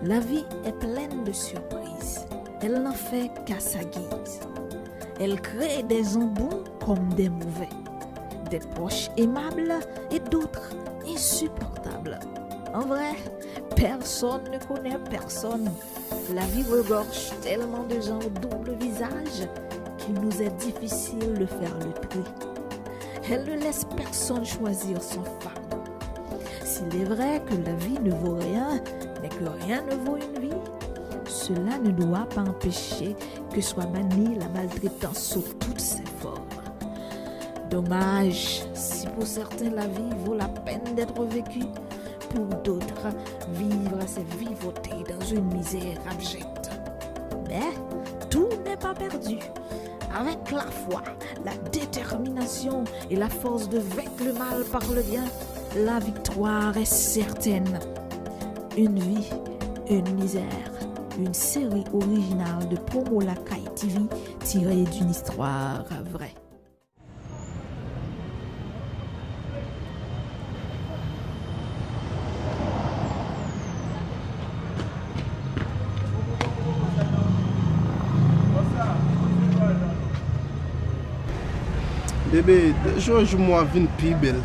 La vie est pleine de surprises. Elle n'en fait qu'à sa guise. Elle crée des embons comme des mauvais, des proches aimables et d'autres insupportables. En vrai, personne ne connaît personne. La vie regorge tellement de gens au double visage qu'il nous est difficile de faire le tri. Elle ne laisse personne choisir son fardeau. S'il est vrai que la vie ne vaut rien, mais que rien ne vaut une vie, cela ne doit pas empêcher que soit bannie la maltraitance sous toutes ses formes. Dommage, si pour certains la vie vaut la peine d'être vécue, pour d'autres, vivre c'est vivoter dans une misère abjecte. Mais tout n'est pas perdu. Avec la foi, la détermination et la force de vaincre le mal par le bien, la victoire est certaine. Une vie, une misère. Une série originale de Promo Lakai TV tirée d'une histoire vraie. Bébé, moi une plus belle.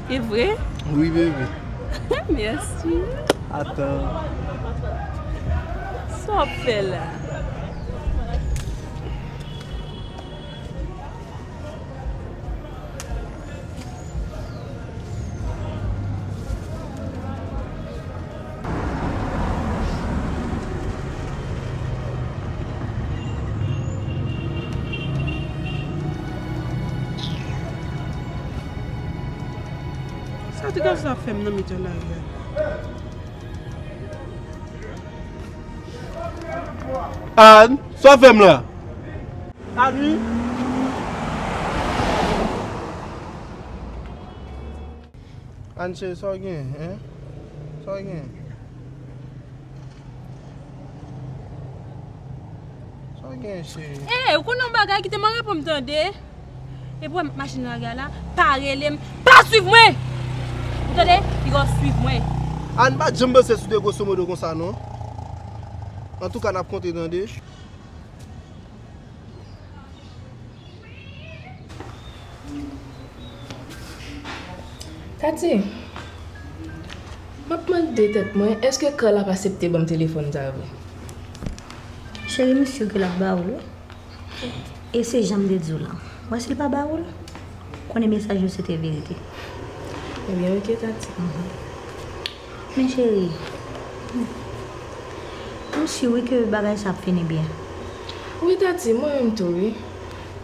C'est vrai? Oui, bébé. Merci. Attends. Ça fait là. Ça te casse la femme, non, mais tu l'as. Anne, sois femme là. Anne. Anne, c'est ça again, hein? Ça again. Ça again, chérie. Eh, vous connaissez un bagage qui te manque pour me tendre? Et pour la machine là, parlez, pas suivre moi. Vous entendez? Il va suivre moi. Anne, pas jambe c'est sous des grosso modo comme ça, non? En tout cas, on a compté dans des. Tati, je me demande est-ce que Carl a accepté mon téléphone d'avant? Chérie, monsieur que la baoule. Et c'est jamais de Dieu là. Moi, c'est pas baoule. Qu'on est message, c'était vérité. Eh bien, ok, Tati. Mais chérie, je suis oui que le bagage ça finit bien. Oui, Tati, moi-même, tout, oui.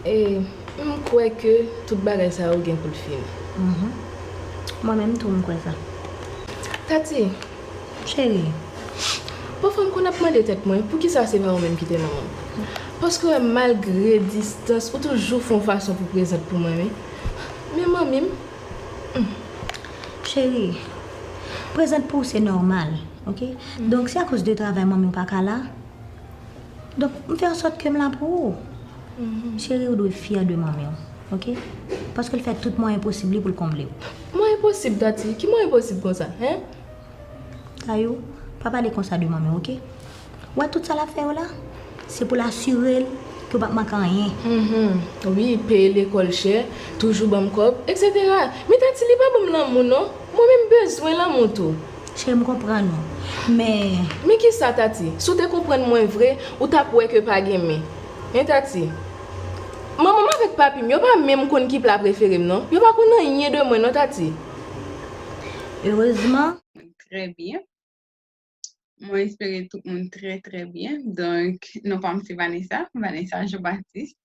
Et je crois que tout le bagage ça a bien pour le film. Moi-même, tout me croit ça. Tati, Chérie, parfois, je me demande tête moi, pour qui ça c'est pas moi-même qui t'aime? Parce que malgré distance, on toujours font façon pour présenter pour moi-même. Mais moi-même, chérie, présente pour c'est normal, ok? Donc, c'est à cause de travail, moi-même, pas là. Donc, je fais en sorte que je me la pour. Chérie, vous doit être fière de moi-même, ok? Parce qu'elle fait tout moyen possible pour le combler. moi impossible, Tati. Qui moi impossible comme ça, hein? Tayo, papa les comme ça de maman, ok? Ouais, tout ça l'affaire là, c'est pour l'assurer que pas manquer rien. Oui, payer l'école cher, toujours bon cop, etc. Mais Tati, il pas bon l'amour, non? Moi-même besoin l'amour tout. Je me comprends, non? Mais qui ça, Tati? Si tu comprends moins vrai, ou t'as pour que pas gagner. Hein, Tati? Maman avec papi, yo pas même kon qui plat préféré, non? Yo pas connait rien de moi, non, Tati? heureusement, Très bien. Moi, j'espère tout le monde très, très bien. Donc, nous sommes Vanessa Jean-Baptiste.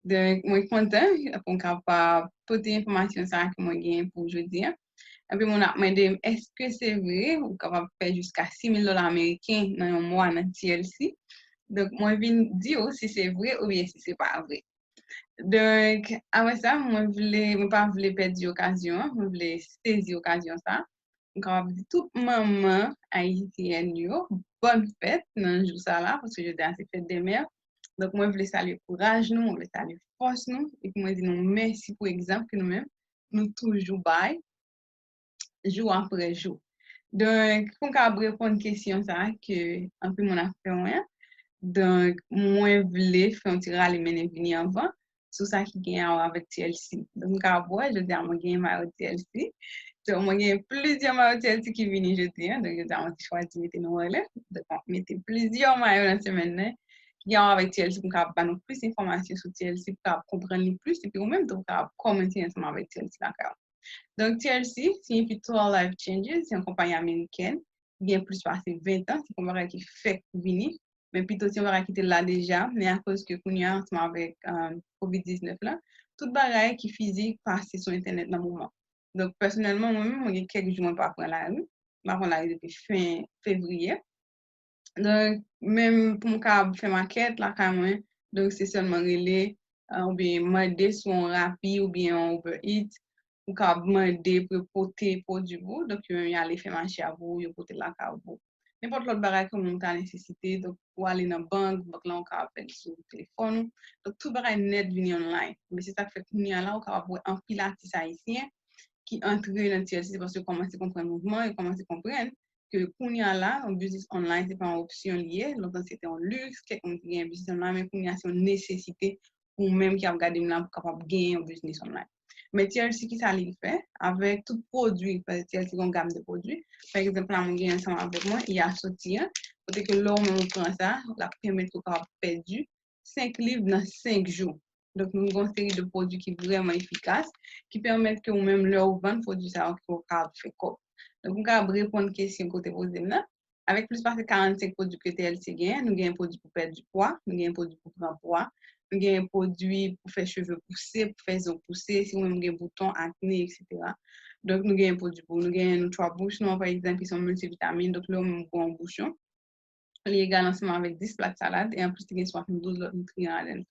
Donc, moi, je suis content pour capable porter l'information que moi gagne pour aujourd'hui. Et puis, on a demandé, est-ce que c'est vrai ou capable de faire jusqu'à $6,000 américains dans un mois dans TLC? Donc, moi, je viens dire si c'est vrai ou bien si c'est pas vrai. Donc, après ça, moi, je ne pas perdre l'occasion, je voulais saisir l'occasion ça. Donc, on va dire toute maman haïtienne, bonne fête dans le jour ça là, parce que je dis assez fête des mères. Donc, moi, je voulais saluer courage nous, je voulais saluer force nous, et puis moi, je dis nous merci pour l'exemple que nous-mêmes, nous toujours bail, jour après jour. Donc, pour répondre à une question ça, que un peu mon affaire, ouais. Donc, moi, je voulais faire un tirage les mener venir avant, sur ça qui gagne avec TLC. Donc, je dis à moi, je gagne TLC. Donc, moi, il y a plusieurs maillots TLC qui viennent jeudi. Donc, je dis à moi, je choisis de mettre nos relais. Donc, on mettait plusieurs maillots dans la semaine qui gagne avec TLC pour qu'on ait plus d'informations sur TLC, pour comprendre plus, et puis, ou même, donc, commenter ensemble avec TLC. Donc, TLC signifie Total Life Changes, c'est une compagnie américaine qui a plus passé 20 ans, c'est une compagnie qui fait venir, mais plutôt si on va quitter là déjà, mais à cause que nous avons ensemble avec COVID-19 là, toute bagaille qui physique passe sur Internet dans le moment. Donc, personnellement, moi-même, il y a quelques jours, je ne pas prendre la rue. Je prends la rue depuis fin février. Donc, même pour mon cas, faire ma quête, là, quand même, donc c'est seulement relais, ou bien demander sur un Rappi ou bien un Uber Eats, ou qu'à demander pour porter produit vous, donc y aller faire marché à vous, y porter la carte vous. N'importe l'autre bagage que vous avez nécessité, donc pour aller dans la banque là on peut appeler sur le téléphone, donc tout bagage net vient online. Mais c'est ça que fait qu'on y a là, on peut avoir un pilates haïtien qui entre dans TLC parce que commencer à comprendre le mouvement et commencer à comprendre que Kounia là, un business online, c'est pas une option liée. Longtemps, c'était un luxe, quelqu'un qui gagne un business online, mais Kounia, c'est une nécessité pour même qui a regardé là pour capable gagner un business online. Mais TLC, qui ça lui fait avec tout produit, parce que TLC a une gamme de produits. Par exemple, là, mon gagne ensemble avec moi, il y a sorti, peut-être que là, on prend ça, la permet de perdu 5 livres dans 5 jours. Donc, nous avons une série de produits qui sont vraiment efficaces, qui permettent que vous-même leur vendre produits ça qu'on fait quoi. Donc, on va répondre à une question côté posée là. Avec plus de 45 produits que TLC gagne, nous avons un produit pour perdre du poids, nous avons un produit pour prendre poids, nous avons un produit pour faire cheveux pousser, pour faire os pousser, si vous avez un bouton, acné, etc. Donc, nous avons un produit pour nous avons 3 bouchons, par exemple, qui sont multivitamines, donc là, on a un bouchon. Il est également ensemble avec 10 plats de salade et en plus, il y a 72 autres nutriments à l'intérieur.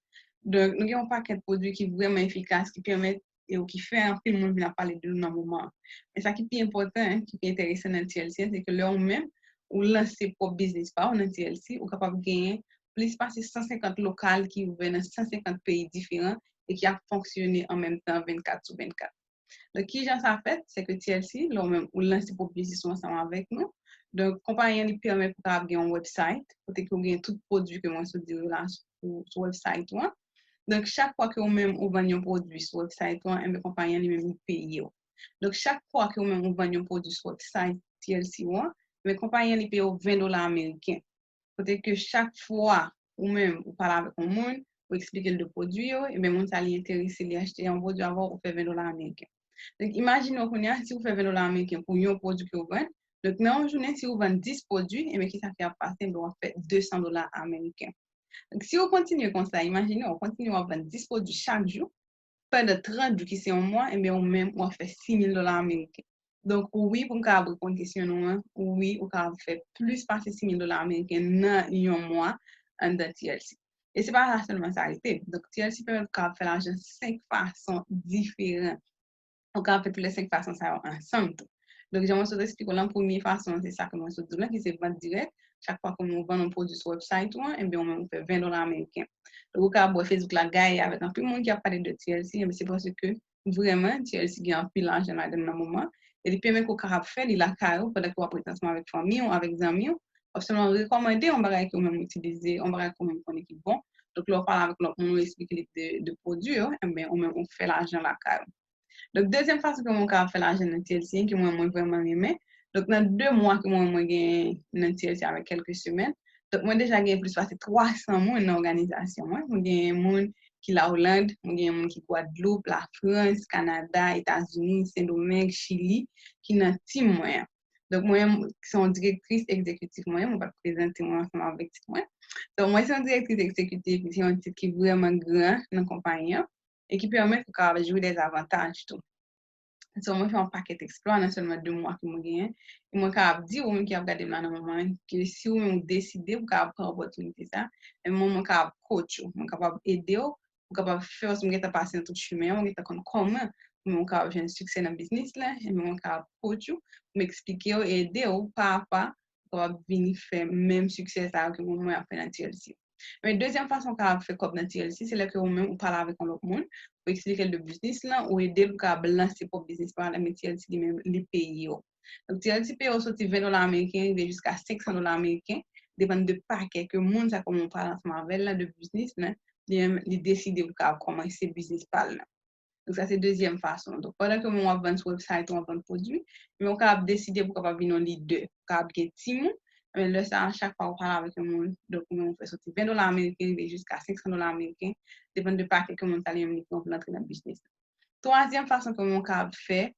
Donc, nous avons un paquet de produits qui sont vraiment efficaces, qui permettent et qui fait un peu le monde vient parler de nous dans le moment. Mais ça qui est important, qui est intéressant dans le TLC, c'est que là, même, ou lancer pour business par dans le TLC, ou capable de gagner plus passer 150 locales qui ouvrent dans 150 pays différents et qui a fonctionné en même temps 24 sur 24. Donc, qui j'en ça fait, c'est que TLC, là, même, ou lancer pour business ensemble avec nous. Donc, compagnie lui permet pour avoir un website, pour que vous ayez tout produit que moi je dis là sur le website. Donc, chaque fois que vous-même vous vendez un produit sur le website, la compagnie lui-même paye. Donc, chaque fois que vous-même vous vendez un produit sur le website TLC, la compagnie lui paye $20 américains. Peut-être que chaque fois vous-même vous parlez avec un monde, vous expliquez le produit, et bien, mon ça l'intéresse à acheter un produit avant, vous faites $20 américains. Donc, imaginez si vous faites $20 américains pour un produit que vous vendez. Donc, dans une journée, si vous vendez 10 produits, et bien, qui ça fait passer, vous faites $200 américains. Donc, si on continue comme ça, imaginez, on continue à vendre 10 produits chaque jour, pendant 30 jours qui c'est un mois, et bien, on fait $6,000 américains. Donc, oui, pour qu'on répondre à une question, oui, on peut faire plus passer $6,000 américains dans un mois en TLC. Et ce n'est pas seulement ça. Donc, TLC permet de faire l'argent de 5 façons différentes. On peut faire toutes les 5 façons ça ensemble. Donc, j'aimerais vous expliquer la première façon, c'est ça que moi je dis là, qui c'est vente direct. Chaque fois que nous vendons un produit sur le website, et bien, on fait $20 américains. Donc, on peut Facebook la gagne avec un peu de monde qui a parlé de TLC, mais c'est parce que vraiment, TLC gagne un peu d'argent dans le moment. Et puis, même qu'on peut faire, il a carré, pendant qu'on a pris ensemble avec famille ou avec amis, on seulement recommander, on va qu'on même utiliser, on va qu'on même connaît qui bon. Donc, là, on parle avec l'autre, on explique de produits, et bien, on fait l'argent la carré. Donc, deuxième façon que mon cas fait l'argent dans TLC, que moi vraiment aimé. Donc, dans 2 mois que moi gagne dans TLC avec quelques semaines. Donc, moi déjà gagné plus de 300 personnes dans l'organisation. Moi gagne des gens qui la Hollande, moi gagne des gens qui Guadeloupe, la France, Canada, États-Unis, Saint-Domingue, Chili, qui dans team moi. Donc, moi, qui sont directrice exécutive, moi, on va présenter moi ensemble avec moi. Donc, moi, c'est une directrice exécutive, c'est un titre qui est vraiment grand dans la compagnie et qui permet de jouer des avantages. Tout. Donc, moi, je fais un paquet d'exploits, non seulement 2 mois que je gagne. Et moi, je dis aux gens qui ont regardé dans le moment que si vous décidez, vous pouvez prendre l'opportunité, et moi, je suis coach, je suis capable d'aider, je suis capable de faire ce que je passe dans tout le chemin, je suis capable comment je suis avoir un succès dans le business, et je suis capable de coach, m'expliquer et aider pas à pas pour venir faire le même succès que moi, je fais dans TLC. Mais deuxième façon qu'on fait comme dans TLC, c'est là que vous-même vous parlez avec un autre monde, pour expliquer le business là, ou aider le cas lancer pour business par la mais TLC lui-même les pays. Donc TLC paye sorti $20 américains jusqu'à $500 américains, dépend de paquet que monde ça comme on parle ensemble avec là de business là, il décide de commencer business par là. Donc ça c'est deuxième façon. Donc pendant que on va vendre sur website, on va vendre produit, mais on peut décider pour capable venir les deux, capable get team. Mais là, ça, à chaque fois, on parle avec le monde. Donc, on fait sortir $20 américains jusqu'à $500 américains. Dépend de paquet que mon salaire américain pour entrer dans le business. Troisième façon que mon cap fait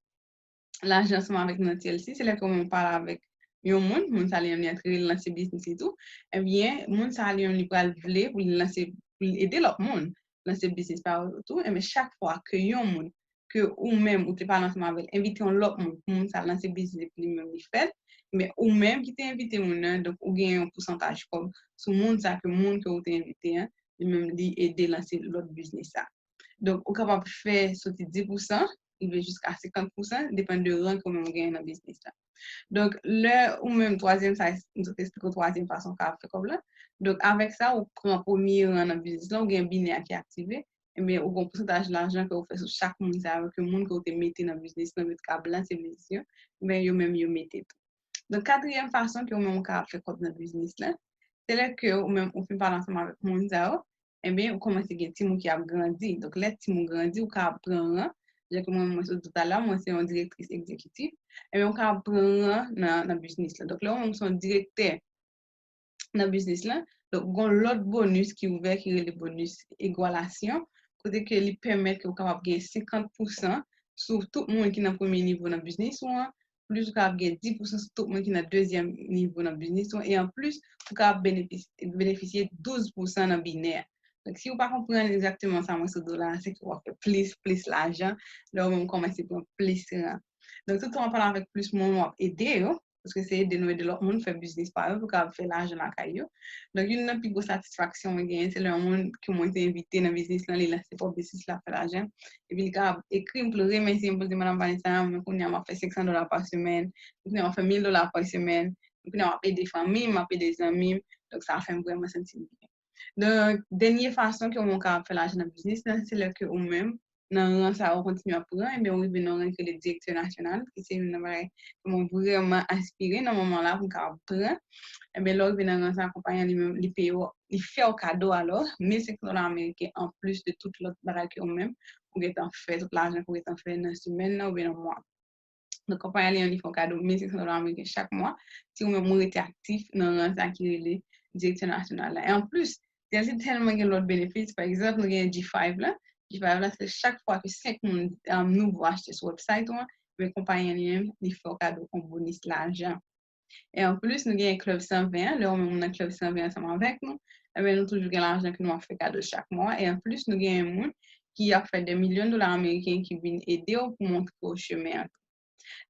l'agencement avec notre TLC, c'est là que on parle avec le monde. Mon salaire américain entrer dans ce business et tout. Eh bien, mon salaire américain voulait pour lancer, pour aider l'autre monde dans ce business par tout. Mais chaque fois que un monde que ou même ou t'es pas ensemble avec inviter l'autre monde pour ça lancer business pour lui-même il fait. Mais ou même qui t'es invité donc ou gagne un pourcentage comme sur monde ça que monde que vous t'es invité même aider lancer l'autre business ça. Donc on capable faire sortir 10%, il va jusqu'à 50% dépend de rang que vous gagne dans le business là. Donc le ou même troisième ça nous explique troisième façon qu'a fait comme là. Donc avec ça on prend premier rang dans le business là, on gagne binaire qui est activé. Mais au bon pourcentage de l'argent que vous faites sur chaque monde ça avec le monde que vous mettez dans le business dans votre câble là c'est business mais vous même vous mettez tout. Donc, quatrième façon que vous fait comme dans le business là, c'est là que on fait parler ensemble avec mon zao, et bien, on commence à get petit qui a grandi. Donc, les petits qui grandi, on peut apprendre. J'ai comme moi tout à l'heure, moi c'est une directrice exécutive, et bien, on peut apprendre dans le business là. Donc, là, on est directeur dans le business là. Donc, on a l'autre bonus qui est ouvert, qui est le bonus égalisation, côté que lui permet que vous capable gagner 50% sur tout le monde qui est dans le premier niveau dans le business ou plus vous capable gagner 10% sur tout le monde qui est dans le deuxième niveau dans le business et en plus vous capable bénéficier 12% dans le binaire. Donc si vous pas comprendre exactement ça moi ce dollar c'est que vous faire plus l'argent là on commence à prendre plus. Donc tout le temps on parle avec plus monde aider parce que c'est aider nous aider l'autre monde faire business par eux pour faire l'argent dans caillou. Donc une des plus grosses satisfactions c'est le monde qui m'ont été invité dans business là les lancer pour business là faire l'argent et puis il a écrit pour remercier pour dire madame Vanessa on a fait $500 par semaine on a fait $1000 par semaine on a payé des familles on a payé des amis donc ça a fait vraiment sentir bien. Donc dernière façon que on a fait l'argent dans business c'est là que on même non ça on continue à prendre et bien on vient dans le directeur national qui c'est une vraie comment vraiment aspirer dans moment là pour prendre et bien là on vient dans ça accompagner lui-même les payer il fait un cadeau alors $1,500 américains en plus de toute l'autre bagaille que même pour être en fait tout l'argent pour être en fait dans une semaine ou bien un mois. Donc accompagner lui fait un cadeau $1,500 américains chaque mois si on même été actif dans ça qui est le directeur national là et en plus il y a tellement de l'autre bénéfice par exemple nous gagne G5 là c'est chaque fois que 5 nouveaux acheter sur le website, les compagnies ils font cadeau en bonus l'argent. Et en plus, nous avons un club 120, là on a un club 120 ensemble avec nous, et bien nous toujours l'argent que nous avons fait cadeau chaque mois. Et en plus, nous avons un monde qui a fait des millions de dollars américains qui viennent aider pour montrer au chemin.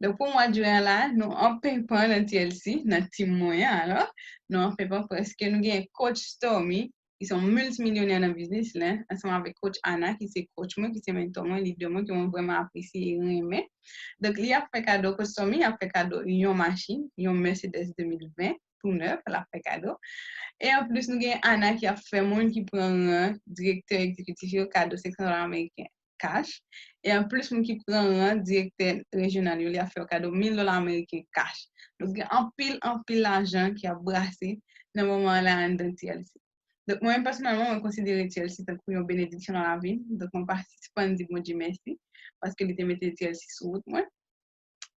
Donc pour moi, juin là, nous en payons pas dans TLC, dans team moyen alors, nous en payons pas parce que nous avons un coach Stormy. Ils sont multimillionnaires dans le business là, ensemble avec coach Anna qui c'est coach moi qui c'est mentor moi, les deux moi qui ont vraiment apprécié et aimé. Donc il a fait cadeau coach Tommy, il a fait cadeau une machine, une Mercedes 2020 tout neuf, elle a fait cadeau. Et en plus nous avons Anna qui a fait monde qui prend directeur exécutif cadeau $500 américains cash. Et en plus moi qui prend directeur régional, il a fait cadeau $1,000 américains cash. Donc en pile l'argent qui a brassé dans le moment là dans TLC. Donc, moi, personnellement, je considère TLC comme une bénédiction dans la vie. Donc, mon participant dit bon Dieu merci parce qu'il était mis TLC sur route. Moi.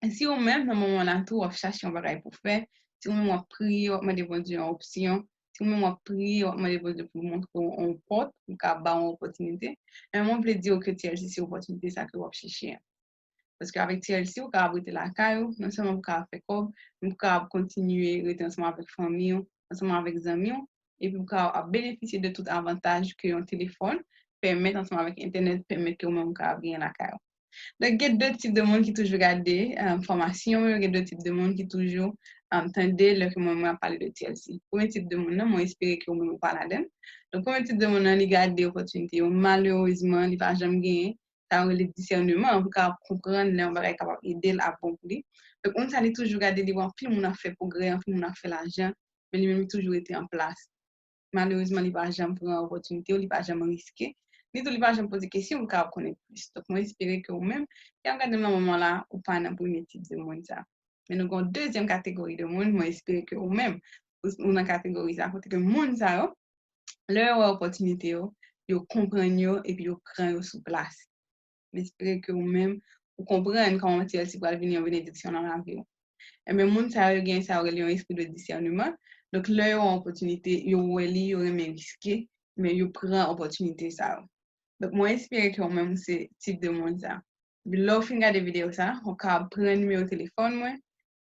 Et si on même, dans le moment là, tout, on cherche un bagage pour faire. Si on même prie, on m'a demandé une option. Si on même prie, on m'a demandé pour montrer qu'on porte, pour qu'on ait une opportunité. Et moi, je peux dire que TLC, c'est une opportunité, ça que on cherche. Parce qu'avec TLC, on peut abriter la caille, non seulement on peut faire comme, on peut continuer à rester ensemble avec la famille, ensemble avec les amis. Et puis, vous avez bénéficié de tout avantage que un téléphone permet, ensemble avec Internet, permet que vous avez bien la carte. Donc, il y a deux types de monde qui toujours regardent formation, il y a deux types de monde qui toujours entendent le que moi parler de TLC. Premier type de monde, moi j'espère que vous parlez de. Donc, premier type de monde, il regarde des opportunités. Malheureusement, il ne va jamais gagner. Ça le discernement pour comprendre les gens capable aider à bon prix. Donc, on s'allait toujours regarder les gens, puis on a fait progrès, puis on a fait l'argent, mais lui-même toujours été en place. malheureusement, il va jamais prendre opportunité, il va jamais risquer. Ni tout, il va jamais poser question, ou capable connaître plus. Donc, moi, j'espère que vous-même, qui regardez dans moment là, ou pas dans le premier type de monde ça. Mais nous avons une deuxième catégorie de monde, moi, j'espère que vous-même, ou dans la catégorie ça, côté que monde ça, leur opportunité, ils comprennent et puis ils prennent sur place. J'espère que vous-même, vous comprenez comment TLC va venir en bénédiction dans la vie. Et même monde ça, ils ont ça, un esprit de discernement. Donc, leur opportunité, ils ont même risqué, mais ils prennent opportunité ça. Donc, moi, j'espère que vous-même, c'est type de monde ça. Puis, là, vous regardez des vidéos ça, on peut prendre le numéro de téléphone, moi,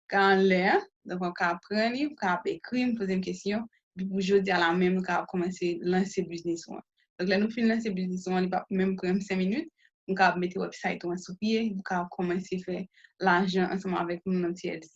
quand l'air, donc on peut prendre, on peut écrire, me poser une question, puis pour jeudi à la même, on peut commencer à lancer le business. Donc là, nous finissons lancer le business, on va même prendre 5 minutes, on peut mettre le website sur pied, on peut commencer à faire l'argent ensemble avec nous dans TLC.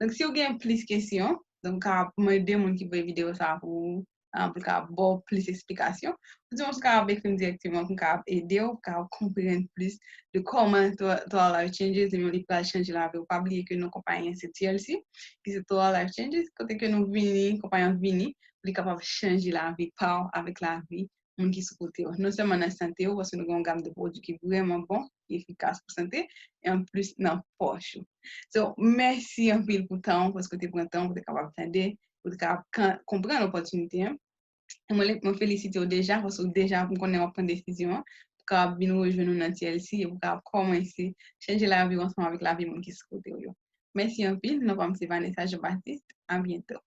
Donc si vous avez plus de questions, donc on peut aider les gens qui voient la vidéo ça pour avoir plus d'explications. Vous pouvez avec nous directement pour aider, pour comprendre plus de comment toi Life Changes et les plans changer la vie. Pas oublier que nos compagnies c'est TLC, qui c'est toi Life Changes, côté que nous venons, compagnie vini, pour capable changer la vie par avec la vie, monde qui sont côté. Non seulement dans la santé, parce que nous avons une gamme de produits qui est vraiment bon, efficace pour la santé, et en plus dans la poche. So, merci un peu pour le temps, parce que tu prends le temps pour être capable d'aider, pour être capable comprendre l'opportunité. Moi, je me félicite déjà, parce que déjà, vous connaissez prendre des décisions, pour venir rejoindre dans TLC et pour commencer à changer la vie ensemble avec la vie qui se côté. Merci un peu. Nous sommes Vanessa Jean-Baptiste. À bientôt.